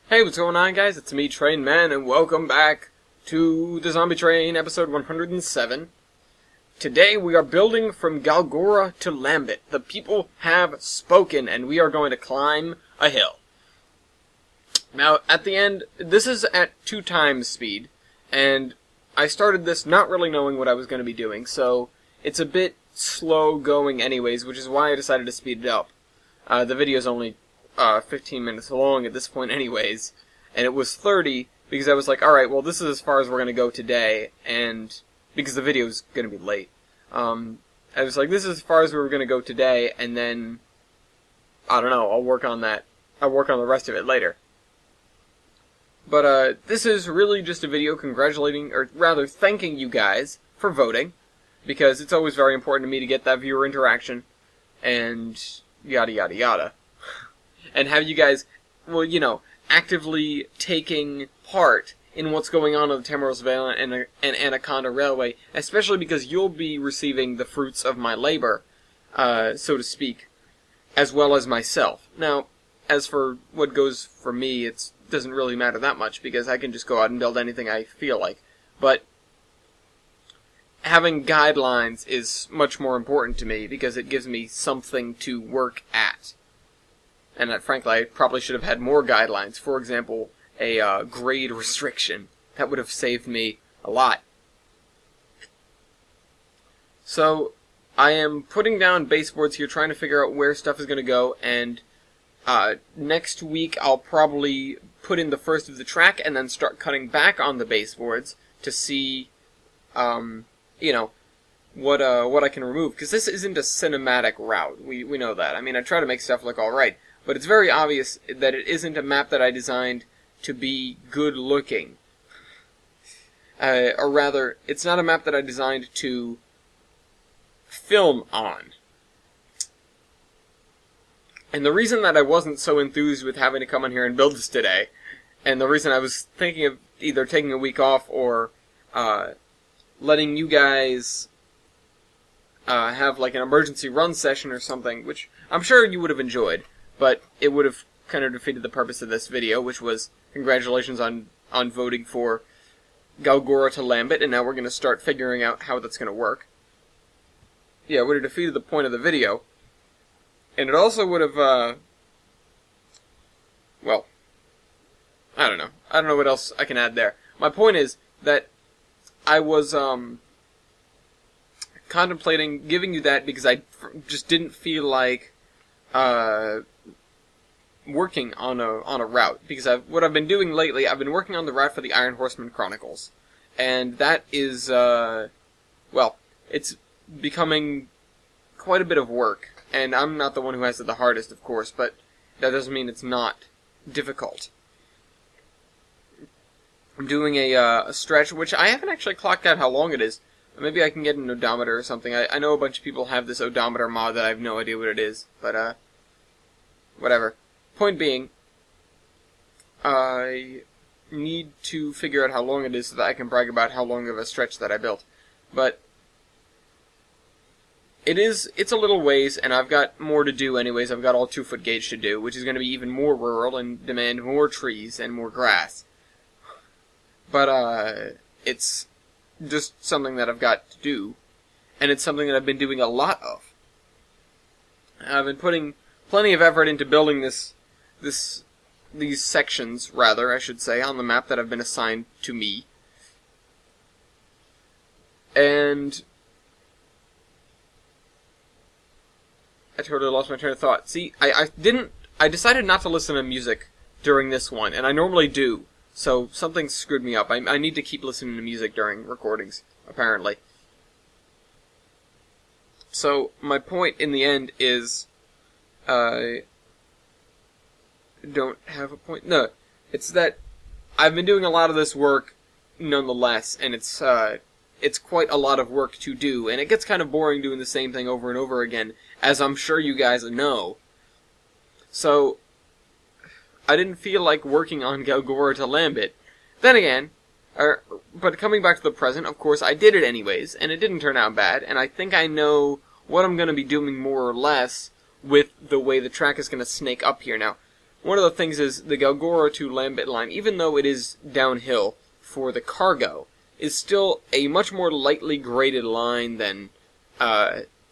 Hey, what's going on, guys? It's me, Train Man, and welcome back to the Zombie Train, episode 107. Today we are building from Galgora to Lambit. The people have spoken, and we are going to climb a hill. Now, at the end, this is at 2 times speed, and I started this not really knowing what I was going to be doing, so it's a bit slow going anyways, which is why I decided to speed it up. The video's only 15 minutes long at this point anyways, and it was 30 because I was like, alright, well this is as far as we're going to go today, and because the video's going to be late. I was like, this is as far as we were going to go today, and then, I don't know, I'll work on that. I'll work on the rest of it later. But this is really just a video congratulating, or rather thanking you guys for voting, because it's always very important to me to get that viewer interaction, and yada yada yada. And have you guys, well, you know, actively taking part in what's going on the Tamara's Vale and Anaconda Railway, especially because you'll be receiving the fruits of my labor, so to speak, as well as myself. Now, as for what goes for me, it doesn't really matter that much, because I can just go out and build anything I feel like. But having guidelines is much more important to me, because it gives me something to work at. And frankly, I probably should have had more guidelines. For example, a grade restriction. That would have saved me a lot. So, I am putting down baseboards here, trying to figure out where stuff is going to go, and next week I'll probably put in the first of the track and then start cutting back on the baseboards to see, you know, what I can remove. Because this isn't a cinematic route. We know that. I mean, I try to make stuff look alright. But it's very obvious that it isn't a map that I designed to be good looking. Or rather, it's not a map that I designed to film on. And the reason that I wasn't so enthused with having to come on here and build this today, and the reason I was thinking of either taking a week off or letting you guys have like an emergency run session or something, which I'm sure you would have enjoyed. But it would have kind of defeated the purpose of this video, which was congratulations on voting for Galgora to Lambit, and now we're going to start figuring out how that's going to work. Yeah, it would have defeated the point of the video. And it also would have, well, I don't know. I don't know what else I can add there. My point is that I was contemplating giving you that because I just didn't feel like working on a route, because what I've been doing lately, I've been working on the route for the Iron Horseman Chronicles, and that is well, it's becoming quite a bit of work, and I'm not the one who has it the hardest, of course, but that doesn't mean it's not difficult. I'm doing a stretch, which I haven't actually clocked out how long it is. Maybe I can get an odometer or something. I know a bunch of people have this odometer mod that I have no idea what it is, but whatever. Point being, I need to figure out how long it is so that I can brag about how long of a stretch that I built. But it's a little ways, and I've got more to do anyways. I've got all 2-foot gauge to do, which is going to be even more rural and demand more trees and more grass. But it's just something that I've got to do, and it's something that I've been doing a lot of. I've been putting plenty of effort into building these sections, rather, I should say, on the map that have been assigned to me. And I totally lost my train of thought. See, I decided not to listen to music during this one, and I normally do. So something screwed me up. I need to keep listening to music during recordings, apparently. So my point in the end is, don't have a point. No, it's that I've been doing a lot of this work nonetheless, and it's quite a lot of work to do, and it gets kind of boring doing the same thing over and over again, as I'm sure you guys know. So I didn't feel like working on Galgora to Lambit. Then again, but coming back to the present, of course, I did it anyways, and it didn't turn out bad, and I think I know what I'm going to be doing more or less with the way the track is going to snake up here. Now, one of the things is the Galgora to Lambit line, even though it is downhill for the cargo, is still a much more lightly graded line than,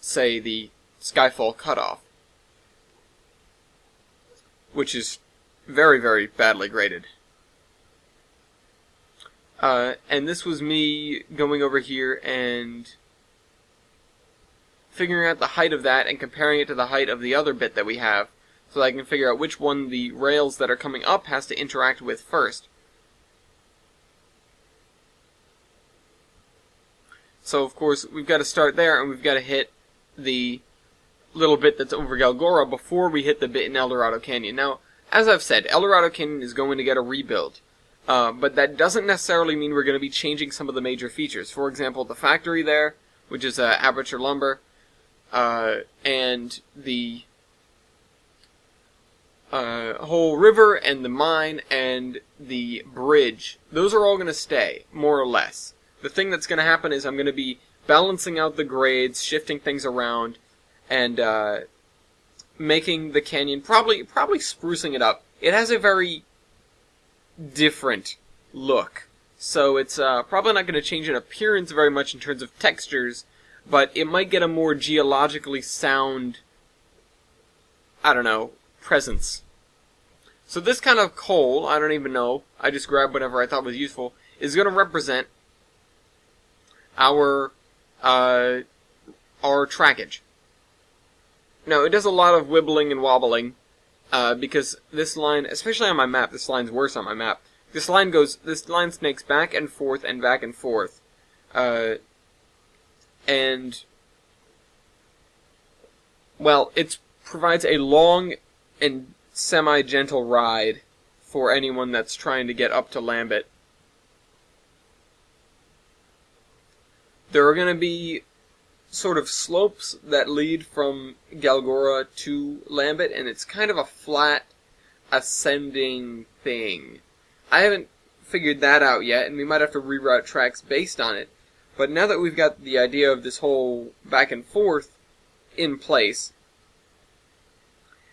say, the Skyfall cutoff, which is very, very badly graded. And this was me going over here and figuring out the height of that and comparing it to the height of the other bit that we have, so that I can figure out which one the rails that are coming up has to interact with first. So, of course, we've got to start there, and we've got to hit the little bit that's over Galgora before we hit the bit in El Dorado Canyon. Now, as I've said, El Dorado Canyon is going to get a rebuild, but that doesn't necessarily mean we're going to be changing some of the major features. For example, the factory there, which is Aperture Lumber, and the whole river and the mine and the bridge, those are all going to stay, more or less. The thing that's going to happen is I'm going to be balancing out the grades, shifting things around, and making the canyon, probably sprucing it up. It has a very different look, so it's probably not going to change in appearance very much in terms of textures, but it might get a more geologically sound, I don't know, presence. So this kind of coal, I don't even know, I just grabbed whatever I thought was useful, is going to represent our trackage. Now, it does a lot of wibbling and wobbling, because this line, especially on my map, this line's worse on my map. This line snakes back and forth and back and forth. And, well, it provides a long and semi-gentle ride for anyone that's trying to get up to Lambit. There are going to be sort of slopes that lead from Galgora to Lambit, and it's kind of a flat, ascending thing. I haven't figured that out yet, and we might have to reroute tracks based on it. But now that we've got the idea of this whole back and forth in place,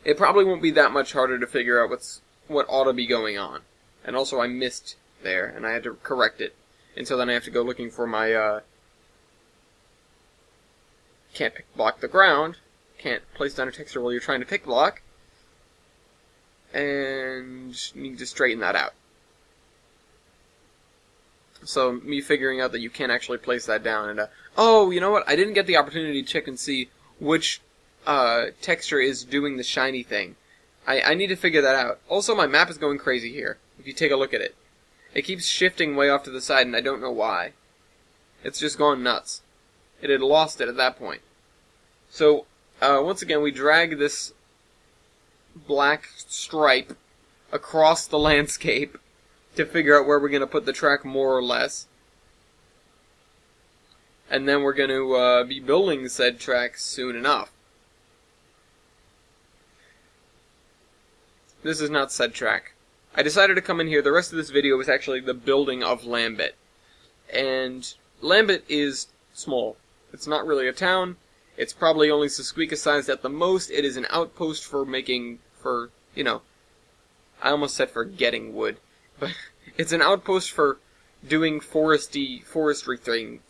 it probably won't be that much harder to figure out what ought to be going on. And also I missed there, and I had to correct it. And so then I have to go looking for my, can't pick block the ground, can't place down a texture while you're trying to pick block, and need to straighten that out. So, me figuring out that you can't actually place that down, and, oh, you know what, I didn't get the opportunity to check and see which, texture is doing the shiny thing. I need to figure that out. Also, my map is going crazy here, if you take a look at it. It keeps shifting way off to the side, and I don't know why. It's just gone nuts. It had lost it at that point. So, once again, we drag this black stripe across the landscape to figure out where we're going to put the track more or less. And then we're going to be building said track soon enough. This is not said track. I decided to come in here. The rest of this video was actually the building of Lambit. And Lambit is small. It's not really a town. It's probably only Sesquica sized at the most. It is an outpost for you know, I almost said for getting wood. But it's an outpost for doing forestry things.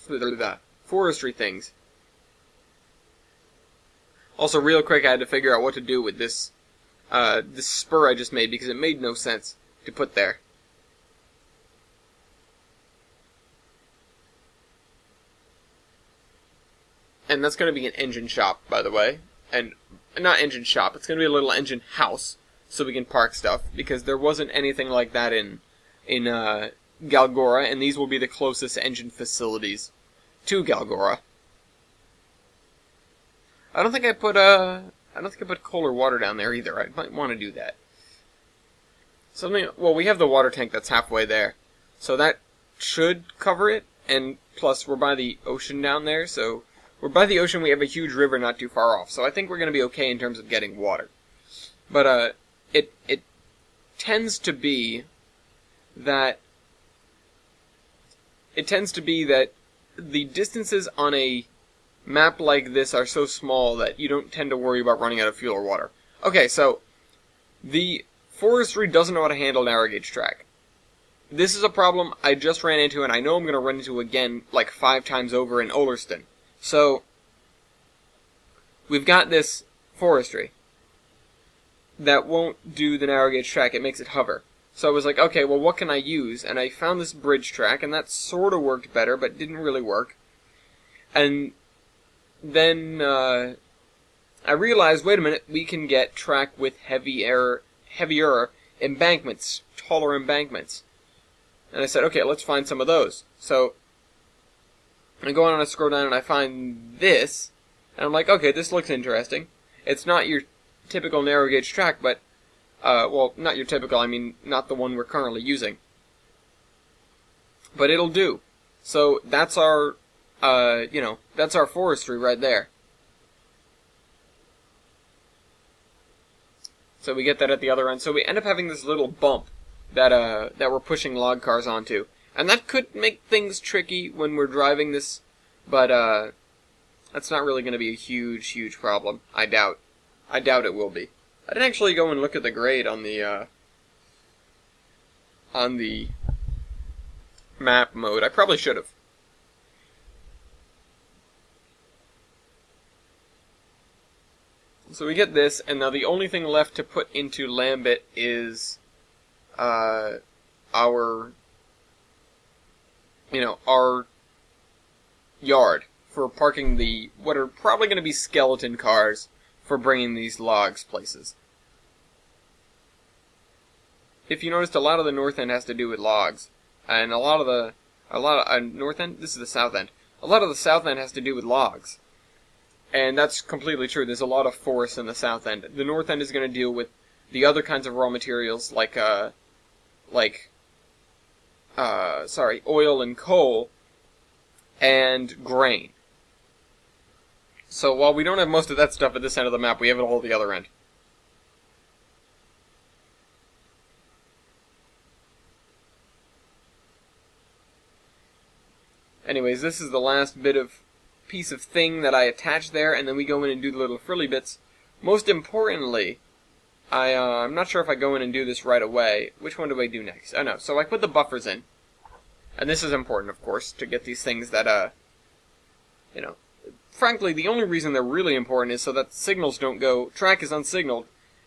Also, real quick, I had to figure out what to do with this spur I just made, because it made no sense to put there. And that's going to be an engine shop, by the way. And not engine shop, it's going to be a little engine house, so we can park stuff, because there wasn't anything like that in Galgora, and these will be the closest engine facilities to Galgora. I don't think I put coal or water down there either. I might want to do that. Well, we have the water tank that's halfway there, so that should cover it. And plus, we're by the ocean down there, so we're by the ocean. We have a huge river not too far off, so I think we're going to be okay in terms of getting water. But it tends to be that the distances on a map like this are so small that you don't tend to worry about running out of fuel or water. Okay, so forestry doesn't know how to handle narrow gauge track. This is a problem I just ran into, and I know I'm going to run into again like 5 times over in Ullerston. So, we've got this forestry that won't do the narrow gauge track. It makes it hover. So I was like, okay, well, what can I use? And I found this bridge track, and that sort of worked better, but didn't really work. And then I realized, wait a minute, we can get track with heavier embankments, taller embankments. And I said, okay, let's find some of those. So I go on and I scroll down and I find this, and I'm like, okay, this looks interesting. It's not your typical narrow gauge track, but, well, not your typical, I mean, not the one we're currently using. But it'll do. So that's our, that's our forestry right there. So we get that at the other end. So we end up having this little bump that we're pushing log cars onto. And that could make things tricky when we're driving this, but that's not really going to be a huge problem. I doubt it will be. I didn't actually go and look at the grade on the map mode. I probably should have. So we get this, and now the only thing left to put into Lambit is our yard for parking what are probably going to be skeleton cars for bringing these logs places. If you noticed, a lot of the north end has to do with logs, and a lot of north end. This is the south end. A lot of the south end has to do with logs. And that's completely true. There's a lot of forest in the south end. The north end is going to deal with the other kinds of raw materials like oil and coal and grain. So while we don't have most of that stuff at this end of the map, we have it all at the other end. Anyways, this is the last piece of thing that I attach there, and then we go in and do the little frilly bits. Most importantly, I'm not sure if I go in and do this right away. Which one do I do next? Oh no, so I put the buffers in. And this is important, of course, to get these things that, frankly, the only reason they're really important is so that signals don't go, track is unsignaled,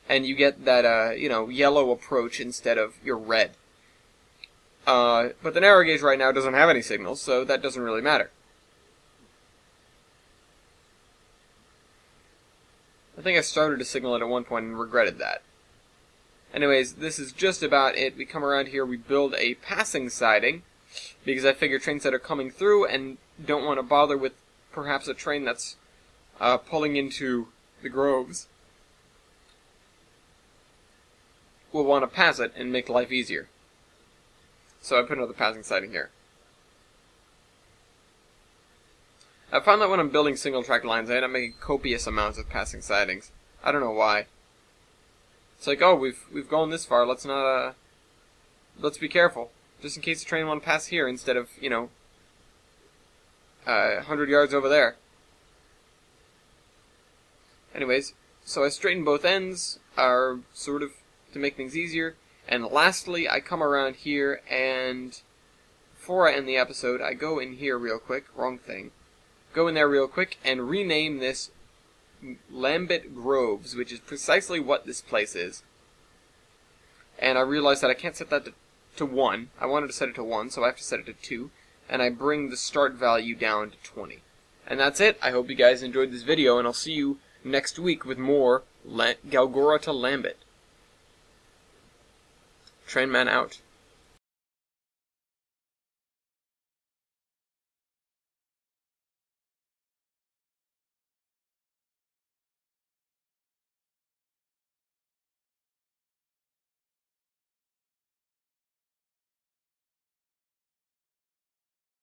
and you get that, yellow approach instead of your red. But the narrow gauge right now doesn't have any signals, so that doesn't really matter. I think I started to signal it at one point and regretted that. Anyways, this is just about it. We come around here, we build a passing siding, because I figure trains that are coming through and don't want to bother with perhaps a train that's pulling into the groves will want to pass it and make life easier. So I put another passing siding here. I found that when I'm building single track lines, I end up making copious amounts of passing sidings. I don't know why. It's like, oh, we've gone this far, let's not, let's be careful. Just in case the train want to pass here instead of, 100 yards over there. Anyways, so I straighten both ends, sort of to make things easier. And lastly, I come around here, and before I end the episode, I go in here real quick. Wrong thing. Go in there real quick and rename this Lambit Groves, which is precisely what this place is. And I realized that I can't set that to 1. I wanted to set it to 1, so I have to set it to 2. And I bring the start value down to 20. And that's it. I hope you guys enjoyed this video, and I'll see you next week with more Galgora to Lambit. Trainman out.